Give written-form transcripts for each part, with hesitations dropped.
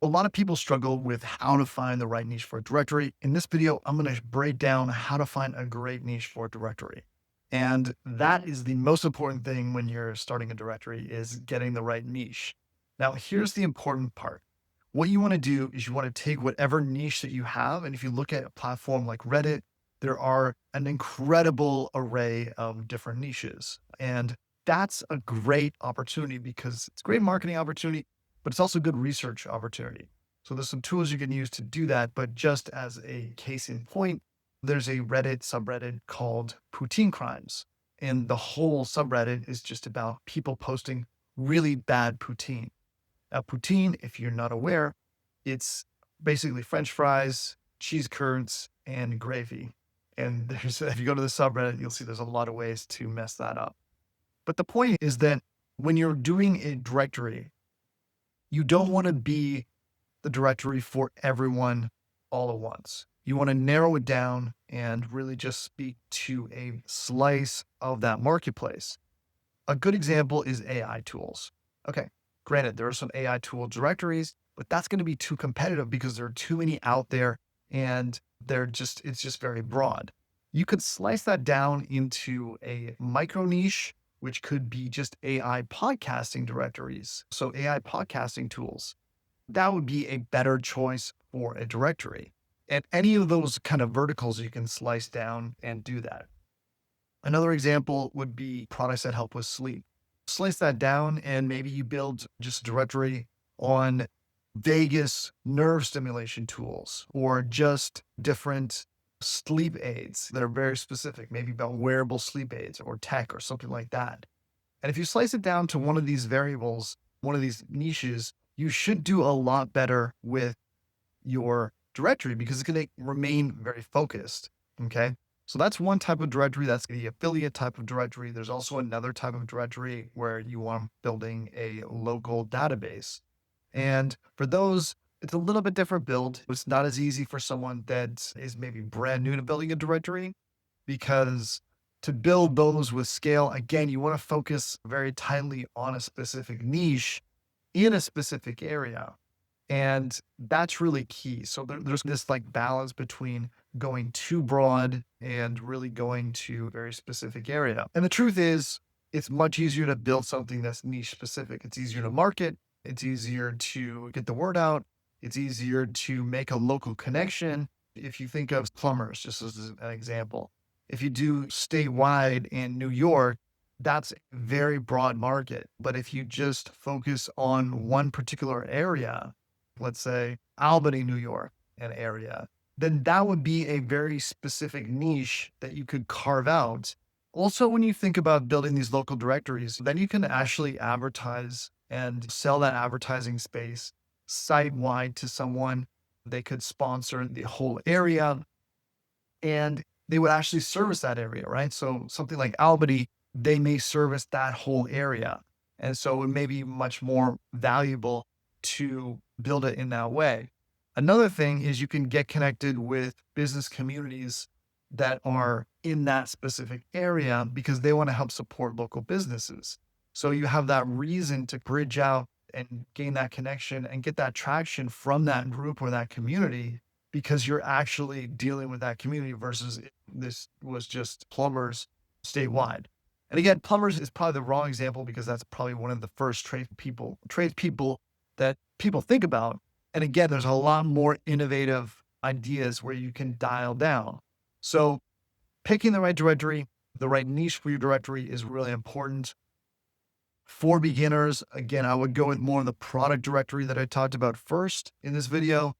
A lot of people struggle with how to find the right niche for a directory. In this video, I'm going to break down how to find a great niche for a directory. And that is the most important thing when you're starting a directory is getting the right niche. Now, here's the important part. What you want to do is you want to take whatever niche that you have. And if you look at a platform like Reddit, there are an incredible array of different niches. And that's a great opportunity because it's a great marketing opportunity, but it's also a good research opportunity. So there's some tools you can use to do that. But just as a case in point, there's a Reddit subreddit called Poutine Crimes. And the whole subreddit is just about people posting really bad poutine. Now, poutine, if you're not aware, it's basically French fries, cheese curds, and gravy. And if you go to the subreddit, you'll see there's a lot of ways to mess that up. But the point is that when you're doing a directory, you don't want to be the directory for everyone all at once. You want to narrow it down and really just speak to a slice of that marketplace. A good example is AI tools. Okay, granted, there are some AI tool directories, but that's going to be too competitive because there are too many out there and it's just very broad. You could slice that down into a micro niche, which could be just AI podcasting directories. So AI podcasting tools, that would be a better choice for a directory. And any of those kind of verticals, you can slice down and do that. Another example would be products that help with sleep. Slice that down and maybe you build just a directory on vagus nerve stimulation tools or just different sleep aids that are very specific, maybe about wearable sleep aids or tech or something like that. And if you slice it down to one of these variables, one of these niches, you should do a lot better with your directory because it's going to remain very focused. Okay. So that's one type of directory. That's the affiliate type of directory. There's also another type of directory where you are building a local database. And for those, it's a little bit different build. It's not as easy for someone that is maybe brand new to building a directory because to build those with scale, again, you want to focus very tightly on a specific niche in a specific area. And that's really key. So there's this like balance between going too broad and really going to a very specific area. And the truth is, it's much easier to build something that's niche specific. It's easier to market. It's easier to get the word out. It's easier to make a local connection. If you think of plumbers, just as an example, if you do statewide in New York, that's a very broad market. But if you just focus on one particular area, let's say Albany, New York, an area, then that would be a very specific niche that you could carve out. Also, when you think about building these local directories, then you can actually advertise and sell that advertising space site wide to someone. They could sponsor the whole area and they would actually service that area, right? So something like Albany, they may service that whole area. And so it may be much more valuable to build it in that way. Another thing is you can get connected with business communities that are in that specific area because they want to help support local businesses. So you have that reason to bridge out and gain that connection and get that traction from that group or that community because you're actually dealing with that community versus this was just plumbers statewide. And again, plumbers is probably the wrong example because that's probably one of the first tradespeople that people think about. And again, there's a lot more innovative ideas where you can dial down. So picking the right directory, the right niche for your directory is really important. For beginners, again, I would go with more of the product directory that I talked about first in this video,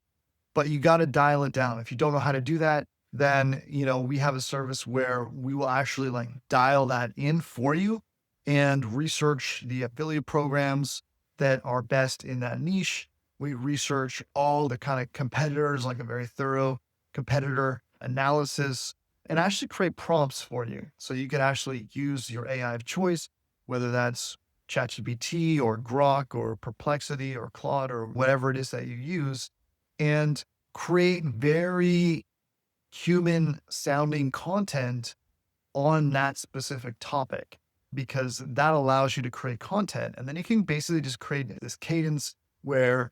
but you got to dial it down. If you don't know how to do that, then, we have a service where we will actually like dial that in for you and research the affiliate programs that are best in that niche. We research all the kind of competitors, like a very thorough competitor analysis, and actually create prompts for you. So you can actually use your AI of choice, whether that's ChatGPT or Grok or Perplexity or Claude or whatever it is that you use, and create very human sounding content on that specific topic because that allows you to create content. And then you can basically just create this cadence where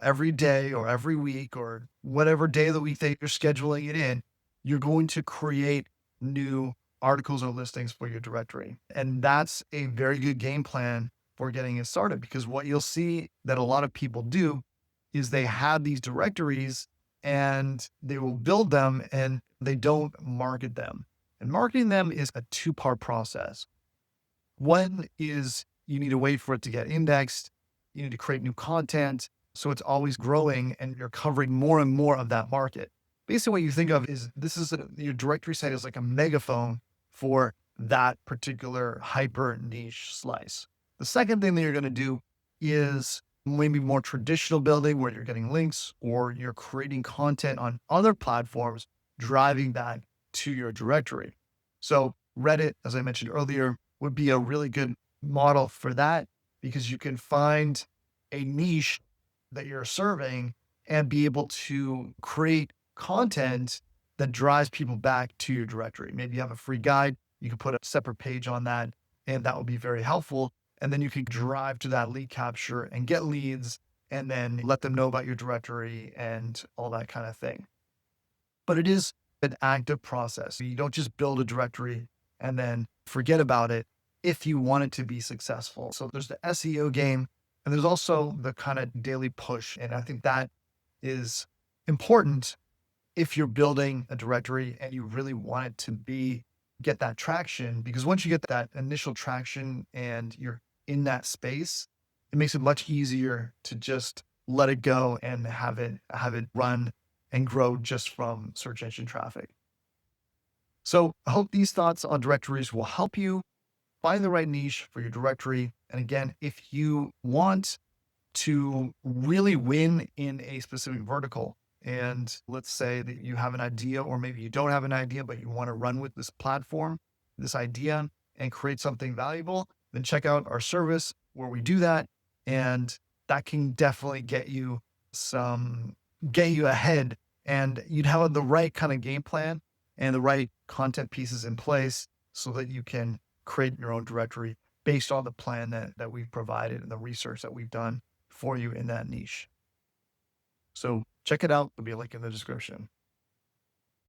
every day or every week or whatever day of the week that you're scheduling it in, you're going to create new articles or listings for your directory. And that's a very good game plan for getting it started, because what you'll see that a lot of people do is they have these directories and they will build them and they don't market them. And marketing them is a two-part process. One is you need to wait for it to get indexed. You need to create new content so it's always growing and you're covering more and more of that market. Basically, what you think of is your directory site is like a megaphone for that particular hyper niche slice. The second thing that you're going to do is maybe more traditional building where you're getting links or you're creating content on other platforms, driving that to your directory. So Reddit, as I mentioned earlier, would be a really good model for that, because you can find a niche that you're serving and be able to create content that drives people back to your directory. Maybe you have a free guide, you can put a separate page on that, and that will be very helpful. And then you can drive to that lead capture and get leads and then let them know about your directory and all that kind of thing. But it is an active process. You don't just build a directory and then forget about it if you want it to be successful. So there's the SEO game, and there's also the kind of daily push. And I think that is important if you're building a directory and you really want it to get that traction, because once you get that initial traction and you're in that space, it makes it much easier to just let it go and have it run and grow just from search engine traffic. So I hope these thoughts on directories will help you find the right niche for your directory. And again, if you want to really win in a specific vertical, and let's say that you have an idea, or maybe you don't have an idea, but you want to run with this platform, this idea, and create something valuable, then check out our service where we do that. And that can definitely get you ahead, and you'd have the right kind of game plan and the right content pieces in place so that you can create your own directory based on the plan that we've provided and the research that we've done for you in that niche. So check it out. There'll be a link in the description.